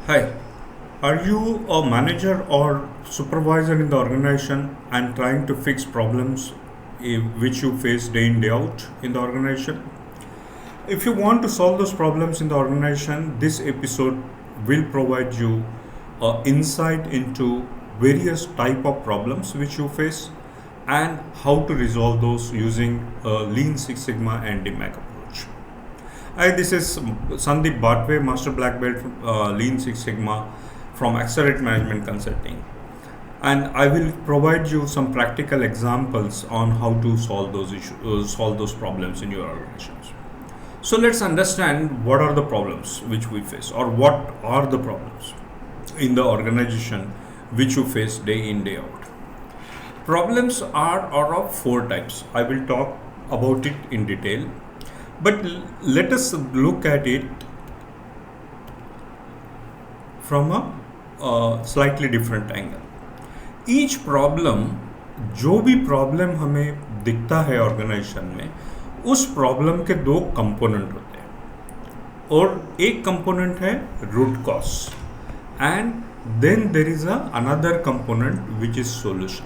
Hi, are you a manager or supervisor in the organization and trying to fix problems which you face day in day out in the organization? If you want to solve those problems in the organization, this episode will provide you insight into various type of problems which you face and how to resolve those using Lean Six Sigma and DMAIC approach. Hi, this is Sandeep Bhatve, Master Black Belt Lean Six Sigma from Accelerate Management Consulting. And I will provide you some practical examples on how to solve those issues, solve those problems in your organizations. So let's understand what are the problems which we face, or what are the problems in the organization which you face day in day out. Problems are of four types. I will talk about it in detail. But let us look at it from a slightly different angle. Each problem, जो भी problem हमें दिखता है organisation में, उस problem के दो component होते हैं और एक कंपोनेंट है root cause and then there is another component which is solution.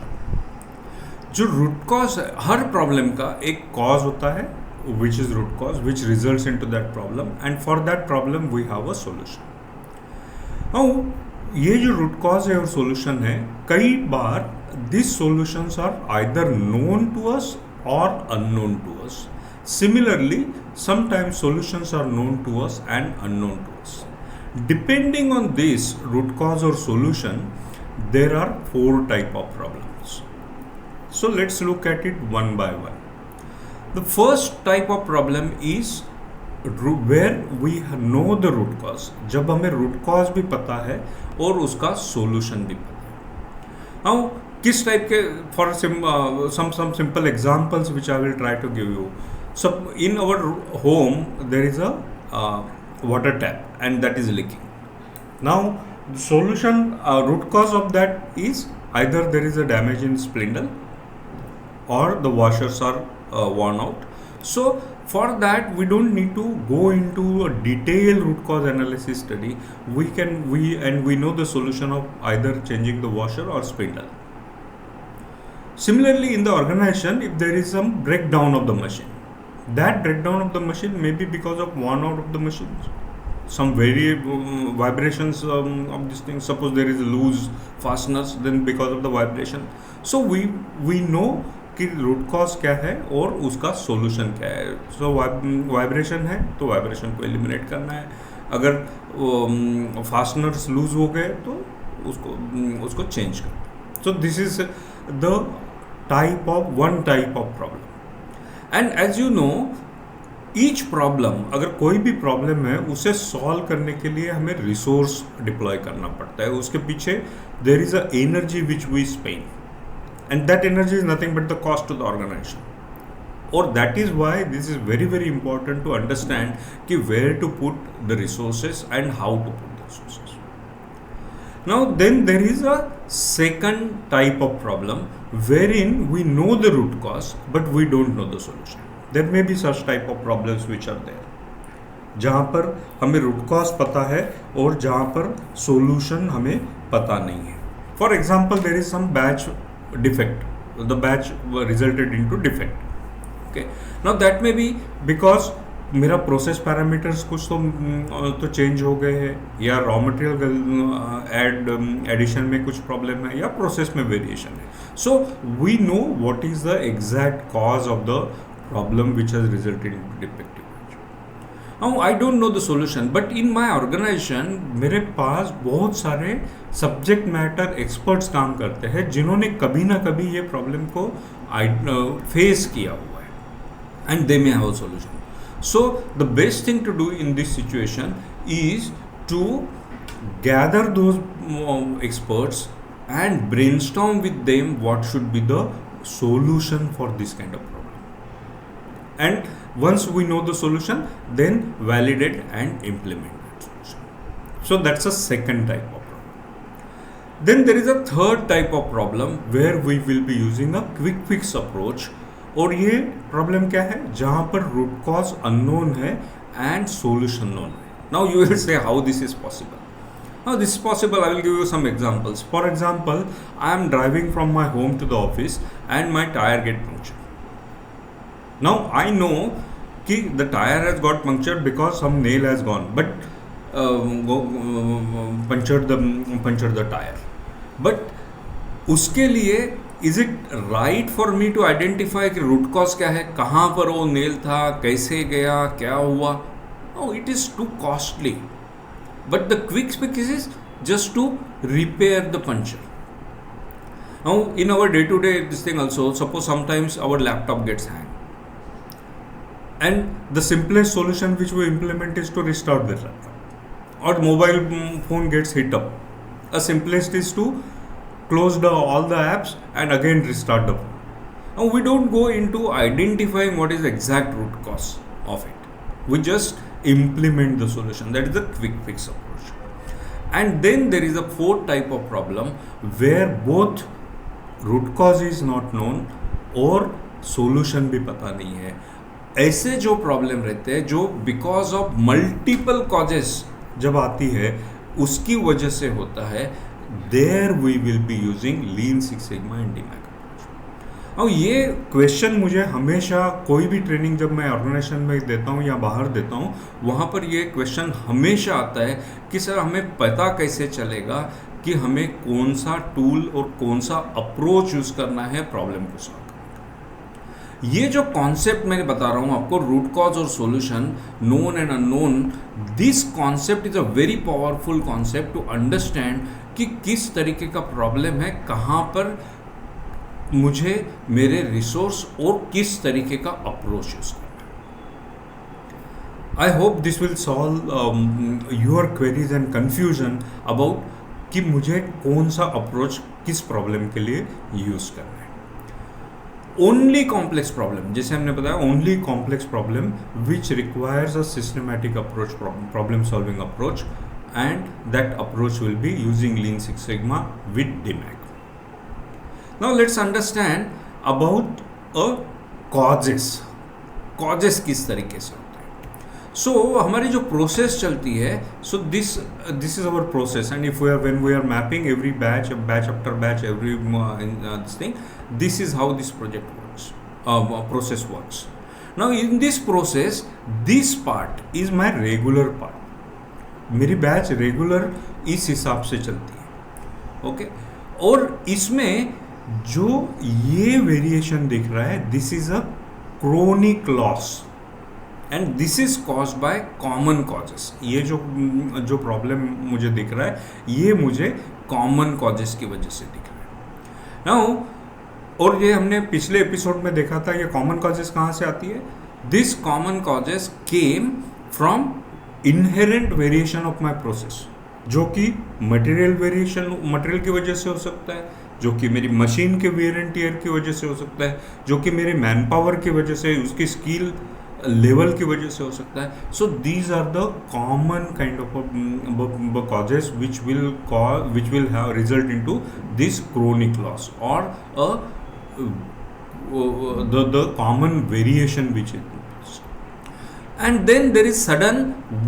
जो रूट कॉज है, हर प्रॉब्लम का एक कॉज होता है which is root cause, which results into that problem, and for that problem we have a solution. Now ये जो root cause है और solution है, कई बार these solutions are either known to us or unknown to us. Similarly, sometimes solutions are known to us and unknown to us. Depending on this root cause or solution, there are four type of problems. So let's look at it one by one. The first type of problem is where we know the root cause. जब हमें root cause भी पता है और उसका solution भी पता है. Now किस टाइप के, for some simple examples which I will try to give you. So in our home there is a water tap and that is leaking. Now the solution, root cause of that is either there is a damage in spindle or the washers are worn out. So for that we don't need to go into a detailed root cause analysis study. We know the solution of either changing the washer or spindle. Similarly, in the organization, if there is some breakdown of the machine, that breakdown of the machine may be because of worn out of the machines, some very vibrations of this thing. Suppose there is a loose fasteners, then because of the vibration. So we know कि root cause क्या है और उसका solution क्या है. सो vibration है तो vibration को एलिमिनेट करना है. अगर फास्टनर्स लूज हो गए तो उसको चेंज करना. So this is the one type of problem. And as you know, each problem, अगर कोई भी प्रॉब्लम है उसे सॉल्व करने के लिए हमें रिसोर्स डिप्लॉय करना पड़ता है. उसके पीछे there is a energy which we spend. And that energy is nothing but the cost to the organization. Or that is why this is very very important to understand कि where to put the resources and how to put the resources. Now then there is a second type of problem wherein we know the root cause but we don't know the solution. There may be such type of problems which are there, जहाँ पर हमें root cause पता है और जहाँ पर solution हमें पता नहीं है. For example, there is some batch defect. The batch resulted into defect. Okay. Now that may be because मेरा प्रोसेस पैरामीटर्स कुछ तो चेंज हो गए हैं, या रॉ मटेरियल एडिशन में कुछ प्रॉब्लम है, या प्रोसेस में वेरिएशन है. So we know what is the exact cause of the problem which has resulted in defective. Now I don't know the solution, but in my organization मेरे पास बहुत सारे subject matter experts काम करते हैं जिन्होंने कभी ना कभी ये प्रॉब्लम को फेस किया हुआ है, and they may have a solution. So the best thing to do in this situation is to gather those experts and brainstorm with them what should be the solution for this kind of problem. And once we know the solution, then validate and implement that solution. So that's a second type of problem. Then there is a third type of problem where we will be using a quick fix approach. और ये problem क्या है, जहाँ पर root cause unknown है and solution known है. Now you will say how this is possible. Now this is possible. I will give you some examples. For example, I am driving from my home to the office and my tire get punctured. Now I know कि the tire has got punctured because some nail has gone, but punctured the tire. But उसके लिए is it right for me to identify कि root cause क्या है, कहाँ पर वो nail था, कैसे गया, क्या हुआ? No, it is too costly. But the quick fix is just to repair the puncture. Now in our day to day this thing also, suppose sometimes our laptop gets hang and the simplest solution which we implement is to restart the laptop, or mobile phone gets hit up. The simplest is to close all the apps and again restart the phone. Now we don't go into identifying what is the exact root cause of it. We just implement the solution. That is the quick fix approach. And then there is a fourth type of problem where both root cause is not known और solution भी पता नहीं है. ऐसे जो problem रहते हैं जो बिकॉज ऑफ मल्टीपल कॉजेस जब आती है उसकी वजह से होता है, there we will be using lean six sigma and DMAIC approach. और ये क्वेश्चन मुझे हमेशा कोई भी ट्रेनिंग जब मैं ऑर्गेनाइजेशन में देता हूँ या बाहर देता हूँ, वहाँ पर ये क्वेश्चन हमेशा आता है कि सर हमें पता कैसे चलेगा कि हमें कौन सा टूल और कौन सा अप्रोच यूज़ करना है प्रॉब्लम को सॉल्व. ये जो कॉन्सेप्ट मैं बता रहा हूँ आपको, रूट कॉज और solution, known and unknown, this concept is a very powerful concept to understand कि किस तरीके का प्रॉब्लम है, कहाँ पर मुझे मेरे रिसोर्स और किस तरीके का अप्रोच यूज करना है. I hope this will solve your queries and confusion about कि मुझे कौन सा अप्रोच किस प्रॉब्लम के लिए यूज करना है. ओनली कॉम्प्लेक्स प्रॉब्लम, जैसे हमने बताया, only complex problem which requires a systematic approach, problem solving approach, and that approach will be using lean six sigma with DMAIC. Now let's understand about a causes. Causes किस तरीके से होते हैं. सो हमारी जो प्रोसेस चलती है, so this is our process, and if when we are mapping every batch after batch, every this thing, this is how this project works, process works. Now in this process, this part is my regular part. मेरी batch regular इस हिसाब से चलती है, okay. और इसमें जो ये वेरिएशन दिख रहा है, this is a chronic loss and this is caused by common causes. ये जो प्रॉब्लम मुझे दिख रहा है, ये मुझे कॉमन कॉजेस की वजह से दिख रहा है. नाउ, और ये हमने पिछले एपिसोड में देखा था, ये कॉमन कॉजेस कहाँ से आती है. This common causes came from inherent variation of my process, जो कि मटेरियल की वजह से हो सकता है, जो कि मेरी मशीन के वेयर एंड टियर की वजह से हो सकता है, जो कि मेरे मैन पावर की वजह से, उसकी स्किल लेवल की वजह से हो सकता है. So these are the common kind of causes which will have result into this chronic loss और the common variation which it is. And then there is sudden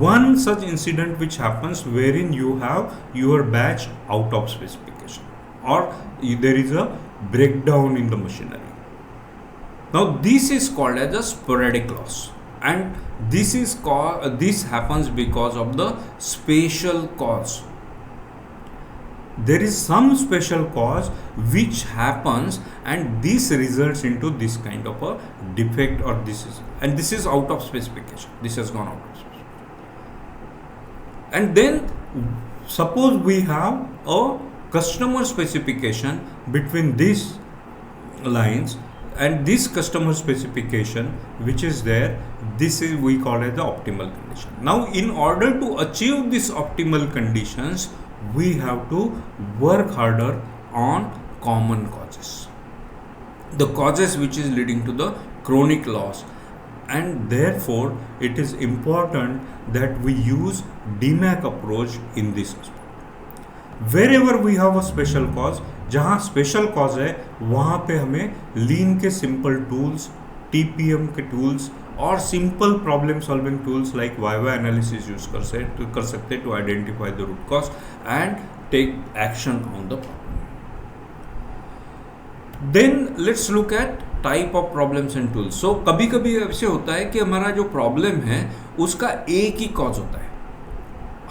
one such incident which happens wherein you have your batch out of specification, or there is a breakdown in the machinery. Now this is called as a sporadic loss, and this happens because of the spatial cause. There is some special cause which happens, and this results into this kind of a defect, or this is out of specification. This has gone out of specification. And then suppose we have a customer specification between these lines, and this customer specification which is there, this is we call it the optimal condition. Now in order to achieve this optimal conditions, we have to work harder on common causes, the causes which is leading to the chronic loss, and therefore it is important that we use DMAIC approach in this aspect. Wherever we have a special cause, जहाँ special cause है वहाँ पे हमें lean के simple tools, TPM के tools और simple problem solving tools like why analysis use कर सकते to identify the root cause and take action on the problem. Then let's look at type of problems and tools. So कभी कभी ऐसे होता है कि हमारा जो प्रॉब्लम है उसका एक ही कॉज होता है.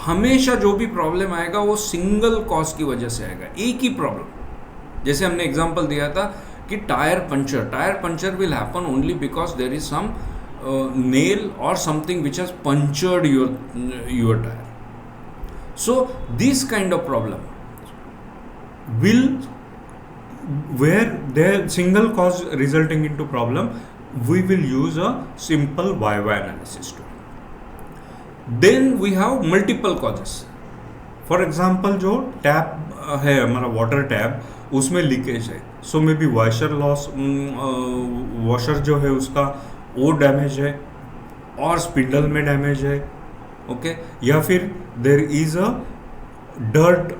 हमेशा जो भी प्रॉब्लम आएगा वो सिंगल कॉज की वजह से आएगा, एक ही प्रॉब्लम. जैसे हमने एग्जांपल दिया था कि tyre puncture will happen only because there is some nail or something which has punctured your tire. So this kind of problem will, where there single cause resulting into problem, we will use a simple YY analysis tool. Then we have multiple causes. For example, जो tap है हमारा water tap उसमें leakage है, so maybe washer loss, washer जो है उसका वो damage है और स्पिंडल में डैमेज है, ओके, या फिर there is a dirt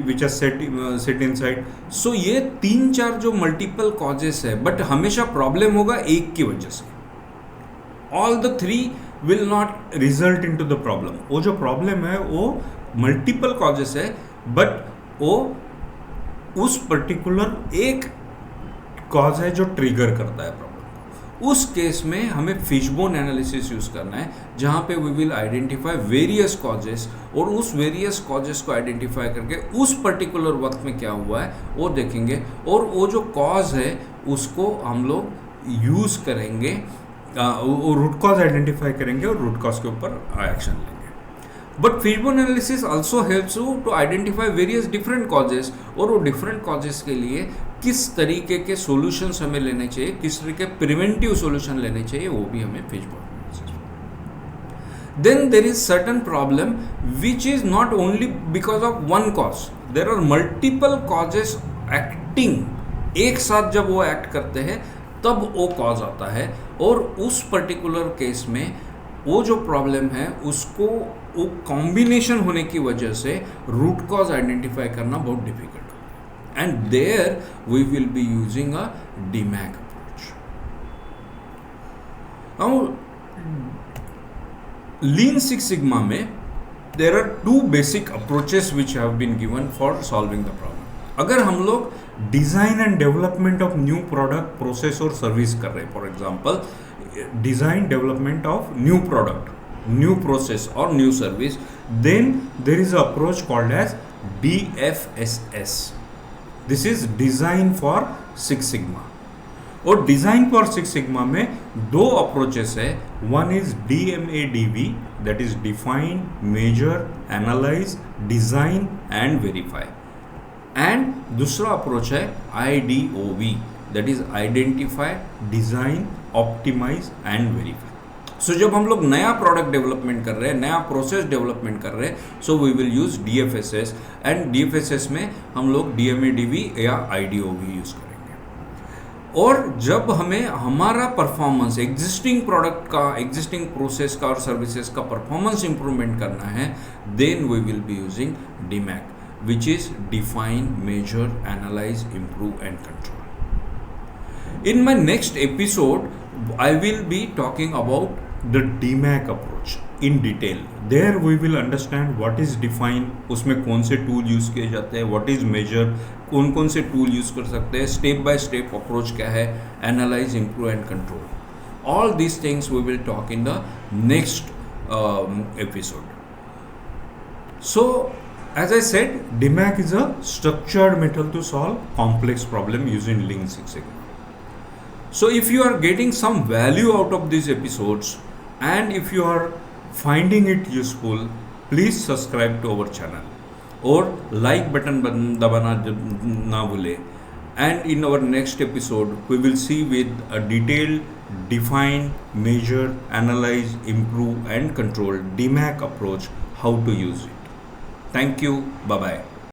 which set inside. So ये 3-4 जो मल्टीपल कॉजेस है, बट हमेशा प्रॉब्लम होगा एक की वजह से. All the 3 will not result into the problem. वो जो प्रॉब्लम है वो मल्टीपल कॉजेस है, बट वो उस पर्टिकुलर एक कॉज है जो ट्रिगर करता है प्रॉब्लम. उस केस में हमें फिशबोन एनालिसिस यूज करना है, जहां पे we will identify various causes, और उस वेरियस कॉजेस को आइडेंटिफाई करके उस पर्टिकुलर वक्त में क्या हुआ है वो देखेंगे, और वो जो कॉज है उसको हम लोग यूज करेंगे, रूट कॉज आइडेंटिफाई करेंगे और रूट कॉज के ऊपर एक्शन लेंगे. But fishbone analysis also helps you to identify various different causes, और वो डिफरेंट कॉजेस के लिए किस तरीके के सॉल्यूशंस हमें लेने चाहिए, किस तरीके के प्रिवेंटिव सॉल्यूशन लेने चाहिए, वो भी हमें fishbone analysis. Then there is certain problem which is not only because of one cause, there are multiple causes acting एक साथ. जब वो एक्ट करते हैं तब वो कॉज आता है, और उस पर्टिकुलर केस में वो जो प्रॉब्लम है उसको वो कॉम्बिनेशन होने की वजह से रूट कॉज आइडेंटिफाई करना बहुत डिफिकल्ट होता है. And there we will be using a DMAIC approach. Now lean six sigma में there are 2 basic approaches which have been given for solving the problem. अगर हम लोग design and development of new product, process और service कर रहे हैं, for example design development of new product, new process or new service, then there is an approach called as DFSS. This is design for Six Sigma. और design for six sigma में 2 approaches है. One is DMADV, that is define, measure, analyse, design and verify. And दूसरा approach है IDOV, that is identify, design, optimise and verify. So जब हम लोग नया product development कर रहे हैं, नया प्रोसेस डेवलपमेंट कर रहे हैं, so we will use DFSS, and DFSS में हम लोग DMADV या IDOV यूज करेंगे. और जब हमें हमारा परफॉर्मेंस एग्जिस्टिंग प्रोडक्ट का, एग्जिस्टिंग प्रोसेस का और सर्विसेज का परफॉर्मेंस इंप्रूवमेंट करना है, then we will be using DMAIC, which is define, measure, analyze, improve and control. In my next episode, I will be talking about the DMAIC approach in detail. There we will understand what is define, उसमें कौन से tool use किए जाते हैं, what is measure, कौन कौन से tool use कर सकते हैं, स्टेप बाय स्टेप अप्रोच क्या है, analyze, improve and control. All these things we will talk in the next episode. So as I said, DMAIC is a structured method to solve complex problem using Lean Six Sigma. So if you are getting some value out of these episodes, and if you are finding it useful, please subscribe to our channel और like button दबाना ना भूले. And in our next episode, we will see with a detailed, define, measure, analyze, improve and control DMAIC approach how to use it. Thank you. Bye bye.